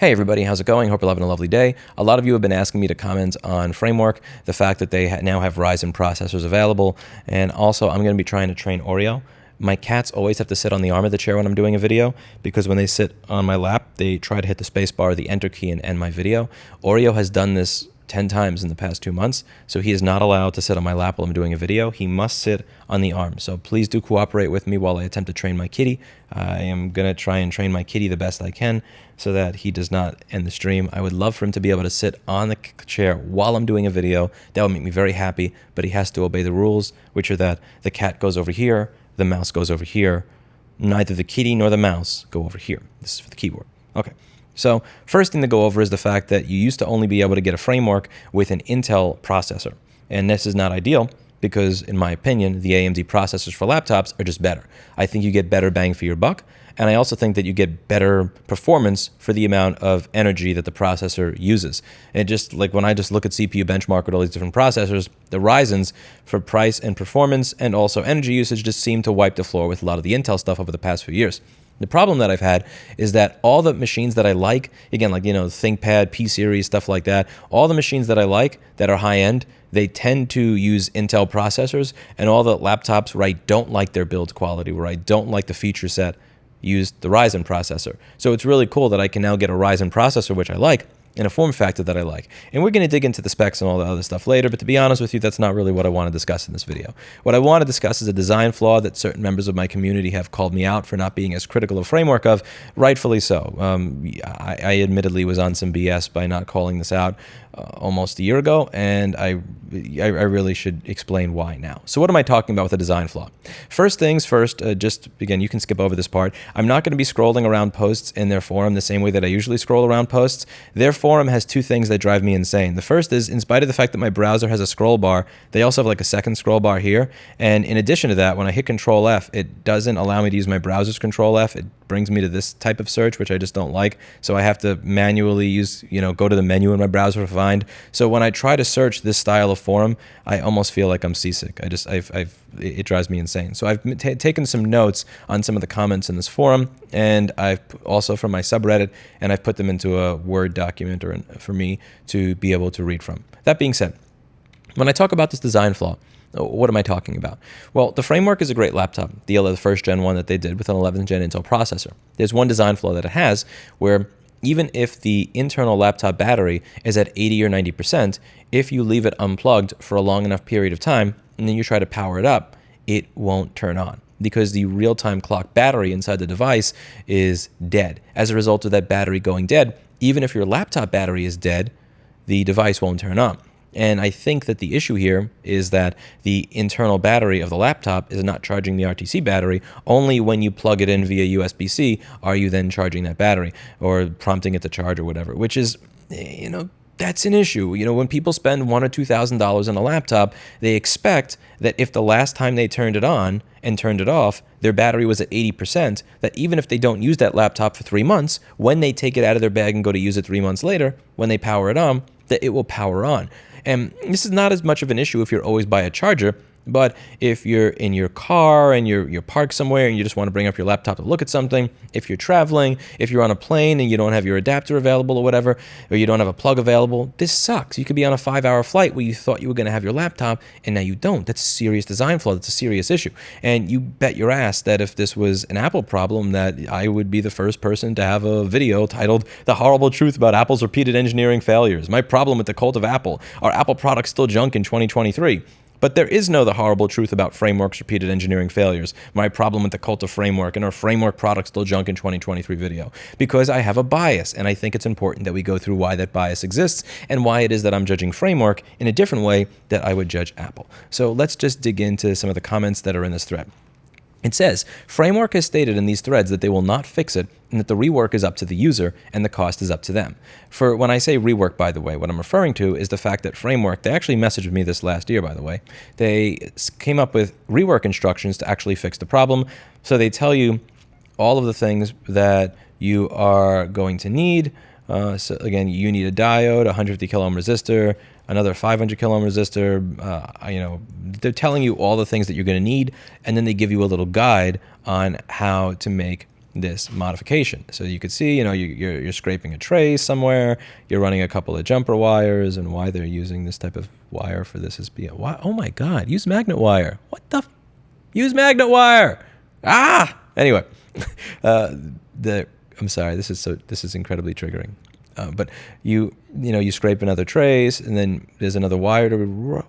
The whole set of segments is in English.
Hey everybody, how's it going? Hope you're having a lovely day. A lot of you have been asking me to comment on Framework, the fact that they now have Ryzen processors available, and also I'm going to be trying to train Oreo. My cats always have to sit on the arm of the chair when I'm doing a video because when they sit on my lap, they try to hit the space bar, the enter key, and end my video. Oreo has done this 10 times in the past 2 months, so he is not allowed to sit on my lap while I'm doing a video. He must sit on the arm. So please do cooperate with me while I attempt to train my kitty. I am going to try and train my kitty the best I can so that he does not end the stream. I would love for him to be able to sit on the chair while I'm doing a video. That would make me very happy, but he has to obey the rules, which are that the cat goes over here, the mouse goes over here. Neither the kitty nor the mouse go over here. This is for the keyboard. Okay. So first thing to go over is the fact that you used to only be able to get a Framework with an Intel processor. And this is not ideal because, in my opinion, the AMD processors for laptops are just better. I think you get better bang for your buck. And I also think that you get better performance for the amount of energy that the processor uses. And just like when I just look at CPU benchmark with all these different processors, the Ryzen's for price and performance and also energy usage just seem to wipe the floor with a lot of the Intel stuff over the past few years. The problem that I've had is that all the machines that I like, again, like, ThinkPad, P-Series, stuff like that, all the machines that I like that are high-end, they tend to use Intel processors, and all the laptops where I don't like their build quality, where I don't like the feature set, use the Ryzen processor. So it's really cool that I can now get a Ryzen processor, which I like, in a form factor that I like. And we're going to dig into the specs and all the other stuff later, but to be honest with you, that's not really what I want to discuss in this video. What I want to discuss is a design flaw that certain members of my community have called me out for not being as critical of Framework of, rightfully so. I admittedly was on some BS by not calling this out almost a year ago, and I really should explain why now. So what am I talking about with a design flaw? First things first, again, you can skip over this part. I'm not going to be scrolling around posts in their forum the same way that I usually scroll around posts. Their forum has two things that drive me insane. The first is, in spite of the fact that my browser has a scroll bar, they also have like a second scroll bar here. And in addition to that, when I hit Control F, it doesn't allow me to use my browser's Control F. It brings me to this type of search, which I just don't like. So I have to manually use, go to the menu in my browser to find. So when I try to search this style of forum, I almost feel like I'm seasick. It drives me insane. So I've taken some notes on some of the comments in this forum, and I've also from my subreddit, and I've put them into a Word document for me to be able to read from. That being said, when I talk about this design flaw, what am I talking about? Well, the Framework is a great laptop, the first gen one that they did with an 11th gen Intel processor. There's one design flaw that it has where even if the internal laptop battery is at 80 or 90%, if you leave it unplugged for a long enough period of time and then you try to power it up, it won't turn on because the real-time clock battery inside the device is dead. As a result of that battery going dead, even if your laptop battery is dead, the device won't turn on. And I think that the issue here is that the internal battery of the laptop is not charging the RTC battery. Only when you plug it in via USB-C are you then charging that battery or prompting it to charge or whatever, which is, that's an issue. When people spend $1,000 or $2,000 on a laptop, they expect that if the last time they turned it on and turned it off, their battery was at 80%, that even if they don't use that laptop for 3 months, when they take it out of their bag and go to use it 3 months later, when they power it on, that it will power on. And this is not as much of an issue if you're always by a charger, but if you're in your car and you're parked somewhere and you just want to bring up your laptop to look at something, if you're traveling, if you're on a plane and you don't have your adapter available or whatever, or you don't have a plug available, this sucks. You could be on a 5-hour flight where you thought you were going to have your laptop and now you don't. That's a serious design flaw. That's a serious issue. And you bet your ass that if this was an Apple problem, that I would be the first person to have a video titled "The Horrible Truth About Apple's Repeated Engineering Failures. My Problem with the Cult of Apple. Are Apple products still junk in 2023? But there is no the horrible truth about Framework's repeated engineering failures. My problem with the cult of Framework and our Framework products still junk in 2023 video. Because I have a bias, and I think it's important that we go through why that bias exists and why it is that I'm judging Framework in a different way that I would judge Apple. So let's just dig into some of the comments that are in this thread. It says, Framework has stated in these threads that they will not fix it and that the rework is up to the user and the cost is up to them. For when I say rework, by the way, what I'm referring to is the fact that Framework, they actually messaged me this last year, by the way. They came up with rework instructions to actually fix the problem. So they tell you all of the things that you are going to need. So again, you need a diode, a 150 kilo ohm resistor, another 500 kilo ohm resistor. They're telling you all the things that you're going to need, and then they give you a little guide on how to make this modification. So you could see, you're scraping a trace somewhere, you're running a couple of jumper wires, and why they're using this type of wire for this is oh my God, use magnet wire. What the? Use magnet wire. Anyway, I'm sorry, this is incredibly triggering. But you scrape another trace, and then there's another wire to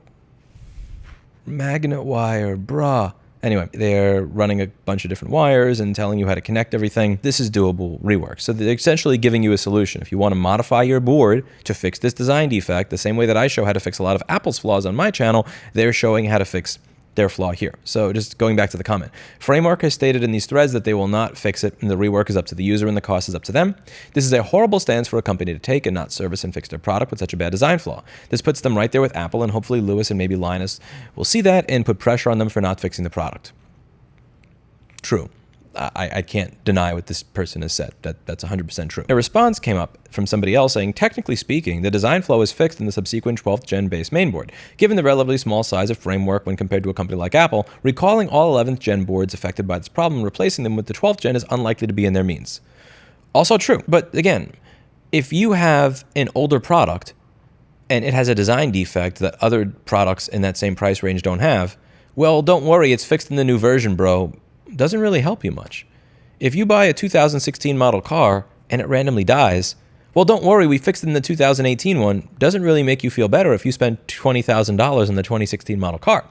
magnet wire, bruh. Anyway, they're running a bunch of different wires and telling you how to connect everything. This is doable rework. So they're essentially giving you a solution. If you want to modify your board to fix this design defect, the same way that I show how to fix a lot of Apple's flaws on my channel, they're showing how to fix their flaw here. So just going back to the comment, Framework has stated in these threads that they will not fix it, and the rework is up to the user and the cost is up to them. This is a horrible stance for a company to take and not service and fix their product with such a bad design flaw. This puts them right there with Apple, and hopefully Lewis and maybe Linus will see that and put pressure on them for not fixing the product. True. I can't deny what this person has said. That's 100% true. A response came up from somebody else saying, technically speaking, the design flaw is fixed in the subsequent 12th gen base mainboard. Given the relatively small size of Framework when compared to a company like Apple, recalling all 11th gen boards affected by this problem and replacing them with the 12th gen is unlikely to be in their means. Also true. But again, if you have an older product and it has a design defect that other products in that same price range don't have, well, don't worry, it's fixed in the new version, bro. Doesn't really help you much. If you buy a 2016 model car and it randomly dies, well, don't worry, we fixed it in the 2018 one. Doesn't really make you feel better if you spent $20,000 on the 2016 model car.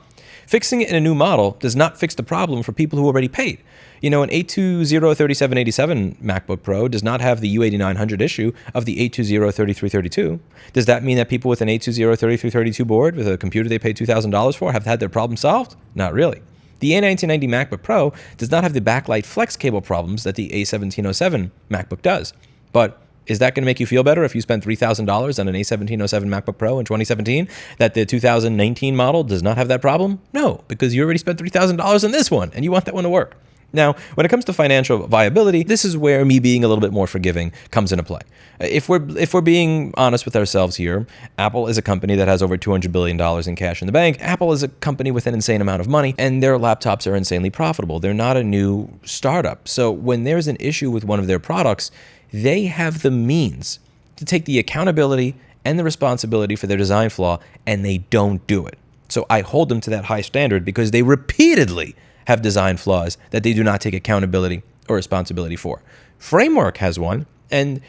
Fixing it in a new model does not fix the problem for people who already paid. An 820-3787 MacBook Pro does not have the U8900 issue of the 820-3332. Does that mean that people with an 820-3332 board with a computer they paid $2,000 for have had their problem solved? Not really. The A1990 MacBook Pro does not have the backlight flex cable problems that the A1707 MacBook does. But is that going to make you feel better if you spend $3,000 on an A1707 MacBook Pro in 2017 that the 2019 model does not have that problem? No, because you already spent $3,000 on this one and you want that one to work. Now, when it comes to financial viability, this is where me being a little bit more forgiving comes into play. If we're being honest with ourselves here, Apple is a company that has over $200 billion in cash in the bank. Apple is a company with an insane amount of money, and their laptops are insanely profitable. They're not a new startup. So when there's an issue with one of their products, they have the means to take the accountability and the responsibility for their design flaw, and they don't do it. So I hold them to that high standard because they repeatedly have design flaws that they do not take accountability or responsibility for. Framework has one, and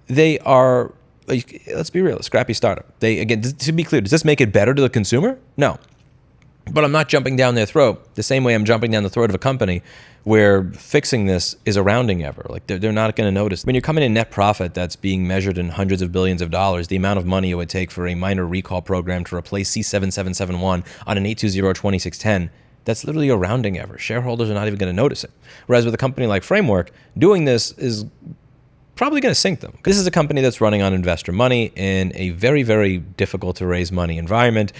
they are, let's be real, a scrappy startup. Again, to be clear, does this make it better to the consumer? No. But I'm not jumping down their throat the same way I'm jumping down the throat of a company where fixing this is a rounding error. Like they're not going to notice. When you're coming in net profit that's being measured in hundreds of billions of dollars, the amount of money it would take for a minor recall program to replace C7771 on an 820-2610, that's literally a rounding error. Shareholders are not even going to notice it. Whereas with a company like Framework, doing this is probably going to sink them. This is a company that's running on investor money in a very, very difficult to raise money environment,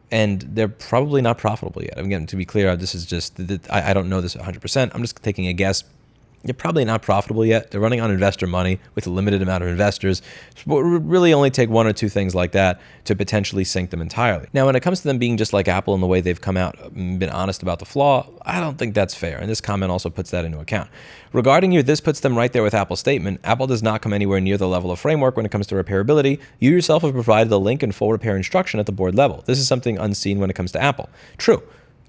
and they're probably not profitable yet. Again, to be clear, this is just, I don't know this 100%. I'm just taking a guess. They're probably not profitable yet. They're running on investor money with a limited amount of investors. It would really only take one or two things like that to potentially sink them entirely. Now, when it comes to them being just like Apple in the way they've come out and been honest about the flaw, I don't think that's fair. And this comment also puts that into account. Regarding you, this puts them right there with Apple's statement. Apple does not come anywhere near the level of Framework when it comes to repairability. You yourself have provided the link and full repair instruction at the board level. This is something unseen when it comes to Apple. True.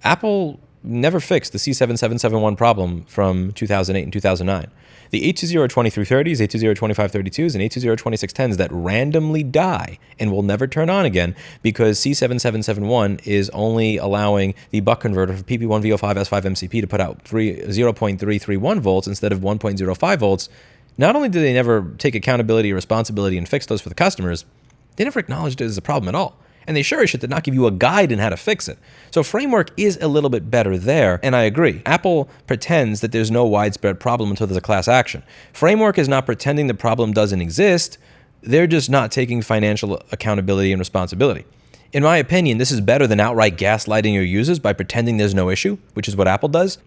Apple never fixed the C7771 problem from 2008 and 2009. The 820-2330s, 820-2532s, and 820-2610s that randomly die and will never turn on again because C7771 is only allowing the buck converter for PP1V05 S5 MCP to put out 0.331 volts instead of 1.05 volts. Not only do they never take accountability or responsibility and fix those for the customers, they never acknowledged it as a problem at all. And they sure as shit did not give you a guide on how to fix it. So Framework is a little bit better there, and I agree. Apple pretends that there's no widespread problem until there's a class action. Framework is not pretending the problem doesn't exist. They're just not taking financial accountability and responsibility. In my opinion, this is better than outright gaslighting your users by pretending there's no issue, which is what Apple does.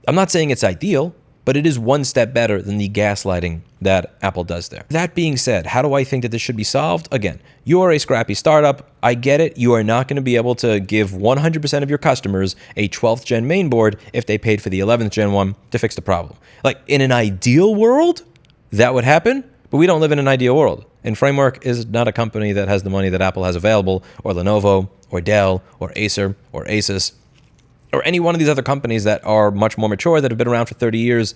I'm not saying it's ideal, but it is one step better than the gaslighting that Apple does there. That being said, how do I think that this should be solved? Again, you are a scrappy startup. I get it. You are not going to be able to give 100% of your customers a 12th gen mainboard if they paid for the 11th gen one to fix the problem. Like in an ideal world, that would happen, but we don't live in an ideal world. And Framework is not a company that has the money that Apple has available, or Lenovo, or Dell, or Acer, or Asus, or any one of these other companies that are much more mature, that have been around for 30 years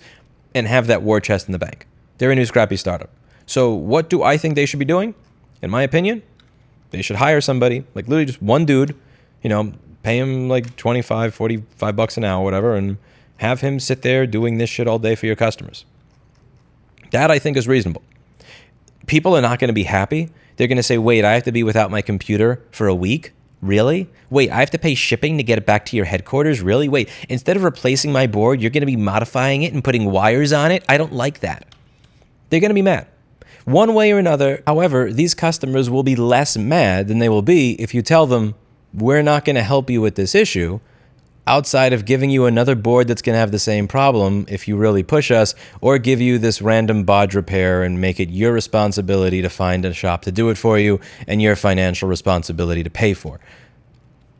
and have that war chest in the bank. They're a new scrappy startup. So what do I think they should be doing? In my opinion, they should hire somebody, like literally just one dude, pay him like 25, 45 bucks an hour, whatever, and have him sit there doing this shit all day for your customers. That I think is reasonable. People are not going to be happy. They're going to say, wait, I have to be without my computer for a week? Really? Wait, I have to pay shipping to get it back to your headquarters? Really? Wait, instead of replacing my board, you're going to be modifying it and putting wires on it? I don't like that. They're going to be mad. One way or another, however, these customers will be less mad than they will be if you tell them, we're not going to help you with this issue, outside of giving you another board that's going to have the same problem if you really push us, or give you this random bodge repair and make it your responsibility to find a shop to do it for you and your financial responsibility to pay for.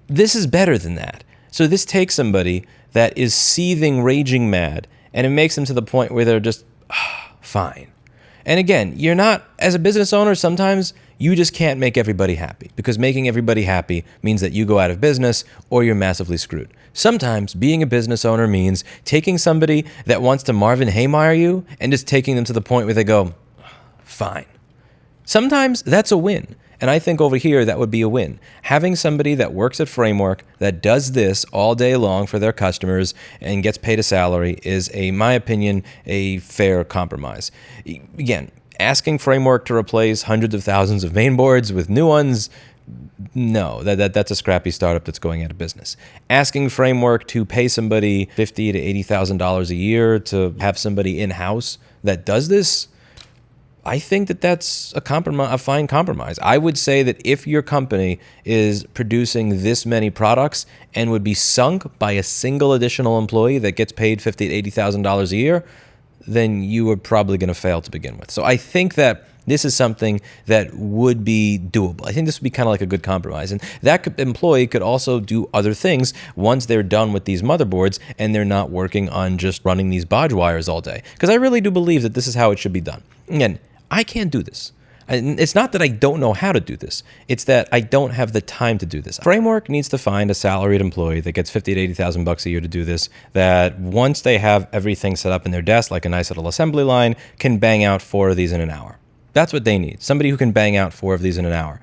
This is better than that. So this takes somebody that is seething, raging mad, and it makes them to the point where they're just, fine. And again, you're not, as a business owner, sometimes you just can't make everybody happy, because making everybody happy means that you go out of business or you're massively screwed. Sometimes being a business owner means taking somebody that wants to Marvin Haymeyer you and just taking them to the point where they go, fine. Sometimes that's a win. And I think over here that would be a win. Having somebody that works at Framework that does this all day long for their customers and gets paid a salary is, in my opinion, a fair compromise. Again, asking Framework to replace hundreds of thousands of mainboards with new ones, no, that's a scrappy startup that's going out of business. Asking Framework to pay somebody $50,000 to $80,000 a year to have somebody in-house that does this, I think that that's a fine compromise. I would say that if your company is producing this many products and would be sunk by a single additional employee that gets paid $50,000 to $80,000 a year, then you are probably going to fail to begin with. So I think that this is something that would be doable. I think this would be kind of like a good compromise. And that employee could also do other things once they're done with these motherboards and they're not working on just running these bodge wires all day. Because I really do believe that this is how it should be done. Again, I can't do this. And it's not that I don't know how to do this. It's that I don't have the time to do this. Framework needs to find a salaried employee that gets $50,000 to $80,000 a year to do this, that once they have everything set up in their desk, like a nice little assembly line, can bang out 4 of these in an hour. That's what they need. Somebody who can bang out 4 of these in an hour.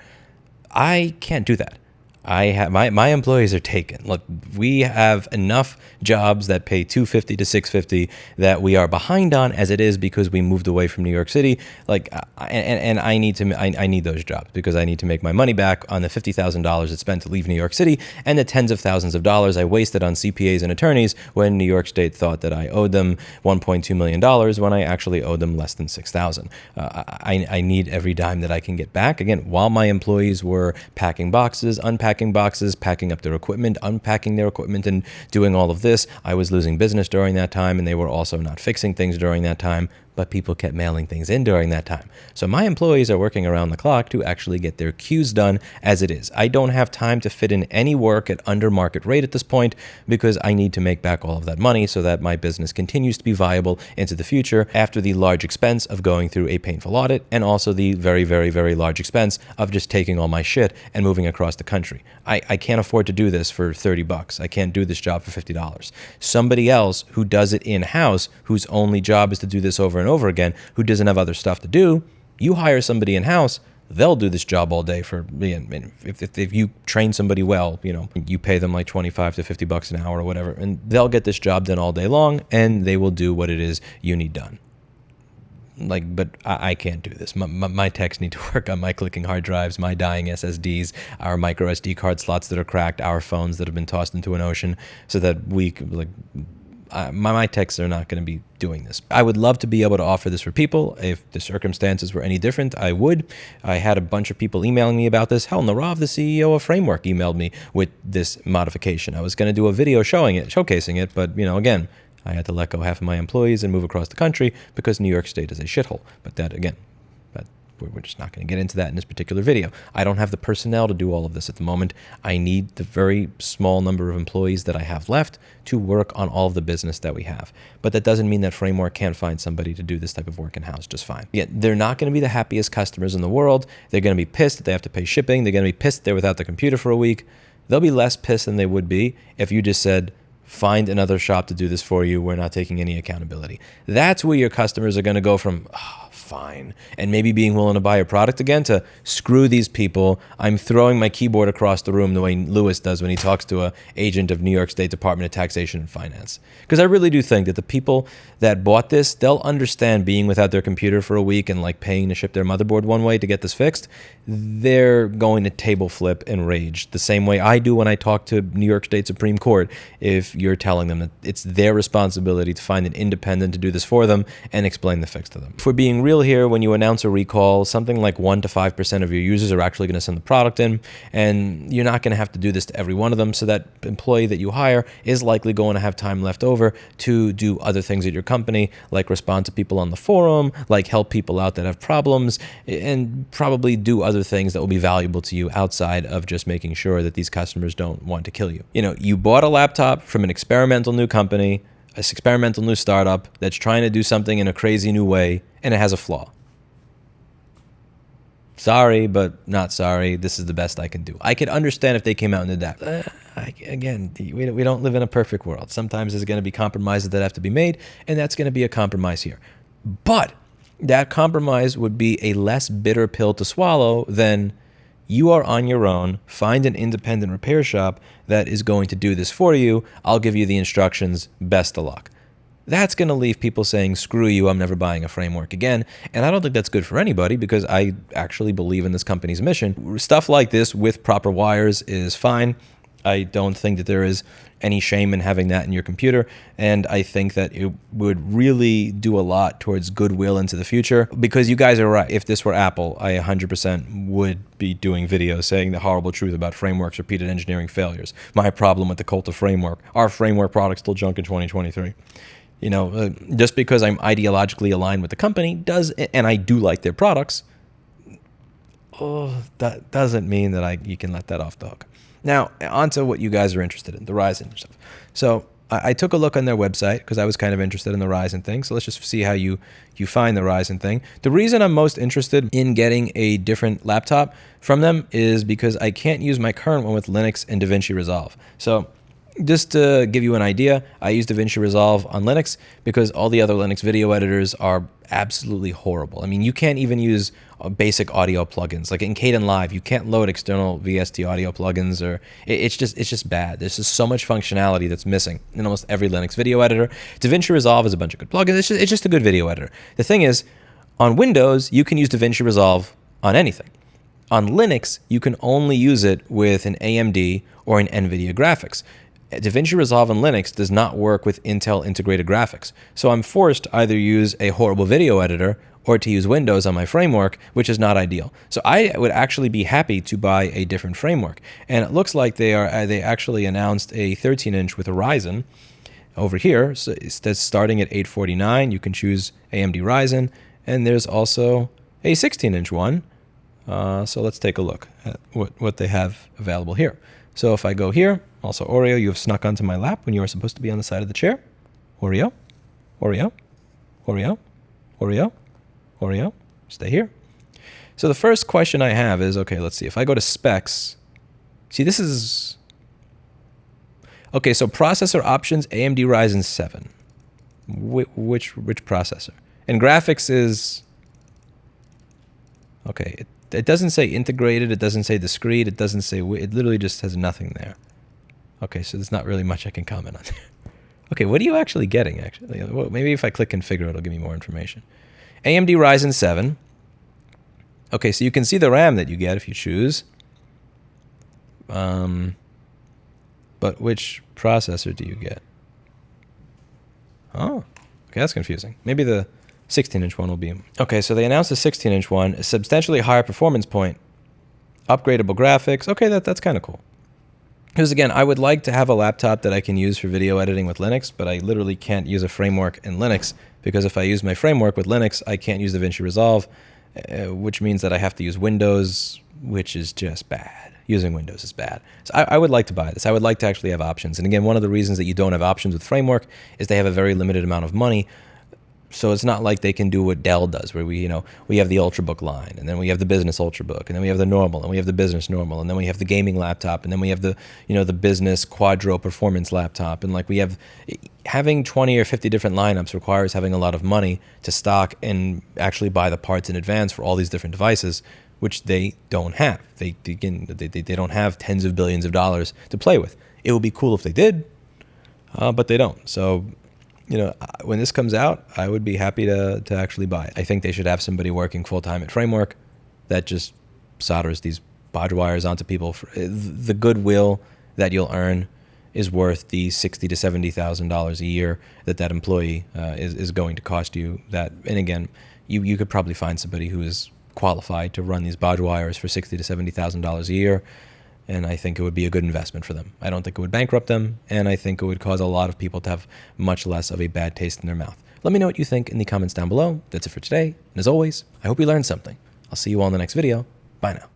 I can't do that. I have my employees are taken. Look, we have enough jobs that pay $250 to $650 that we are behind on as it is, because we moved away from New York City. Like, and I need those jobs because I need to make my money back on the $50,000 it's spent to leave New York City and the tens of thousands of dollars I wasted on CPAs and attorneys when New York State thought that I owed them $1.2 million when I actually owed them less than $6,000. I need every dime that I can get back. Again, while my employees were packing boxes, unpacking boxes, packing up their equipment, unpacking their equipment, and doing all of this, I was losing business during that time, and they were also not fixing things during that time, but people kept mailing things in during that time. So my employees are working around the clock to actually get their queues done as it is. I don't have time to fit in any work at under market rate at this point because I need to make back all of that money so that my business continues to be viable into the future after the large expense of going through a painful audit and also the very, very, very large expense of just taking all my shit and moving across the country. I can't afford to do this for $30. I can't do this job for $50. Somebody else who does it in-house, whose only job is to do this over and over again, who doesn't have other stuff to do, you hire somebody in-house, they'll do this job all day for, if you train somebody well, you pay them like $25 to $50 an hour or whatever, and they'll get this job done all day long, and they will do what it is you need done. But I can't do this. My techs need to work on my clicking hard drives, my dying SSDs, our micro SD card slots that are cracked, our phones that have been tossed into an ocean, so that we could, my techs are not going to be doing this. I would love to be able to offer this for people. If the circumstances were any different, I would. I had a bunch of people emailing me about this. Hell, Narav, the CEO of Framework, emailed me with this modification. I was going to do a video showcasing it, but again, I had to let go half of my employees and move across the country because New York State is a shithole. But that, again, we're just not going to get into that in this particular video. I don't have the personnel to do all of this at the moment. I need the very small number of employees that I have left to work on all of the business that we have. But that doesn't mean that Framework can't find somebody to do this type of work in-house just fine. Yet they're not going to be the happiest customers in the world. They're going to be pissed that they have to pay shipping. They're going to be pissed they're without the computer for a week. They'll be less pissed than they would be if you just said, find another shop to do this for you. We're not taking any accountability. That's where your customers are going to go from, oh, fine, and maybe being willing to buy your product again, to screw these people. I'm throwing my keyboard across the room the way Lewis does when he talks to an agent of New York State Department of Taxation and Finance. Because I really do think that the people that bought this, they'll understand being without their computer for a week and like paying to ship their motherboard one way to get this fixed. They're going to table flip and rage the same way I do when I talk to New York State Supreme Court. If you're telling them that it's their responsibility to find an independent to do this for them and explain the fix to them. If we're being real here, when you announce a recall, something like 1 to 5% of your users are actually going to send the product in, and you're not going to have to do this to every one of them. So that employee that you hire is likely going to have time left over to do other things at your company, like respond to people on the forum, like help people out that have problems, and probably do other things that will be valuable to you outside of just making sure that these customers don't want to kill you. You know, you bought a laptop from an experimental new company, an experimental new startup that's trying to do something in a crazy new way, and it has a flaw. Sorry, but not sorry. This is the best I can do. I could understand if they came out and did that. Again, we don't live in a perfect world. Sometimes there's going to be compromises that have to be made, and that's going to be a compromise here. But that compromise would be a less bitter pill to swallow than you are on your own, find an independent repair shop that is going to do this for you. I'll give you the instructions. Best of luck. That's going to leave people saying, screw you, I'm never buying a framework again. And I don't think that's good for anybody, because I actually believe in this company's mission. Stuff like this with proper wires is fine. I don't think that there is any shame in having that in your computer. And I think that it would really do a lot towards goodwill into the future, because you guys are right. If this were Apple, I 100% would be doing videos saying the horrible truth about frameworks, repeated engineering failures. My problem with the cult of framework. Our framework product's still junk in 2023. You know, just because I'm ideologically aligned with the company and I do like their products, that doesn't mean that you can let that off the hook. Now, on to what you guys are interested in, the Ryzen stuff. So I took a look on their website because I was kind of interested in the Ryzen thing. So let's just see how you find the Ryzen thing. The reason I'm most interested in getting a different laptop from them is because I can't use my current one with Linux and DaVinci Resolve. So just to give you an idea, I use DaVinci Resolve on Linux because all the other Linux video editors are absolutely horrible. I mean, you can't even use basic audio plugins. Like in Kdenlive, you can't load external VST audio plugins, or it's just bad. There's just so much functionality that's missing in almost every Linux video editor. DaVinci Resolve is a bunch of good plugins. It's just a good video editor. The thing is, on Windows, you can use DaVinci Resolve on anything. On Linux, you can only use it with an AMD or an NVIDIA graphics. DaVinci Resolve on Linux does not work with Intel integrated graphics. So I'm forced to either use a horrible video editor or to use Windows on my framework, which is not ideal. So I would actually be happy to buy a different framework. And it looks like they actually announced a 13-inch with a Ryzen over here. So it's starting at $849. You can choose AMD Ryzen. And there's also a 16-inch one. So let's take a look at what they have available here. So if I go here, also Oreo, you have snuck onto my lap when you were supposed to be on the side of the chair. Oreo, Oreo, Oreo, Oreo, Oreo, stay here. So the first question I have is, okay, let's see. If I go to specs, see this is, okay, so processor options, AMD Ryzen 7. Which processor? And graphics is, okay, it doesn't say integrated, it doesn't say discrete, it doesn't say, it literally just has nothing there. Okay, so there's not really much I can comment on there. Okay, what are you actually getting, actually? Well, maybe if I click configure, it'll give me more information. AMD Ryzen 7. Okay, so you can see the RAM that you get if you choose. But which processor do you get? Oh, okay, that's confusing. Maybe the 16-inch one will be. Okay, so they announced the 16-inch one, a substantially higher performance point, upgradable graphics. Okay, that's kind of cool. Because again, I would like to have a laptop that I can use for video editing with Linux, but I literally can't use a framework in Linux, because if I use my framework with Linux, I can't use DaVinci Resolve, which means that I have to use Windows, which is just bad. Using Windows is bad. So I would like to buy this. I would like to actually have options. And again, one of the reasons that you don't have options with framework is they have a very limited amount of money. So it's not like they can do what Dell does, where we have the Ultrabook line, and then we have the business Ultrabook, and then we have the normal, and we have the business normal, and then we have the gaming laptop, and then we have the the business Quadro performance laptop, and like we have having 20 or 50 different lineups requires having a lot of money to stock and actually buy the parts in advance for all these different devices, which they don't have. They don't have tens of billions of dollars to play with. It would be cool if they did, but they don't. So, when this comes out, I would be happy to actually buy it. I think they should have somebody working full-time at Framework that just solders these bodge wires onto people. The goodwill that you'll earn is worth the $60,000 to $70,000 a year that employee is going to cost you. That, and again, you could probably find somebody who is qualified to run these bodge wires for $60,000 to $70,000 a year. And I think it would be a good investment for them. I don't think it would bankrupt them, and I think it would cause a lot of people to have much less of a bad taste in their mouth. Let me know what you think in the comments down below. That's it for today, and as always, I hope you learned something. I'll see you all in the next video. Bye now.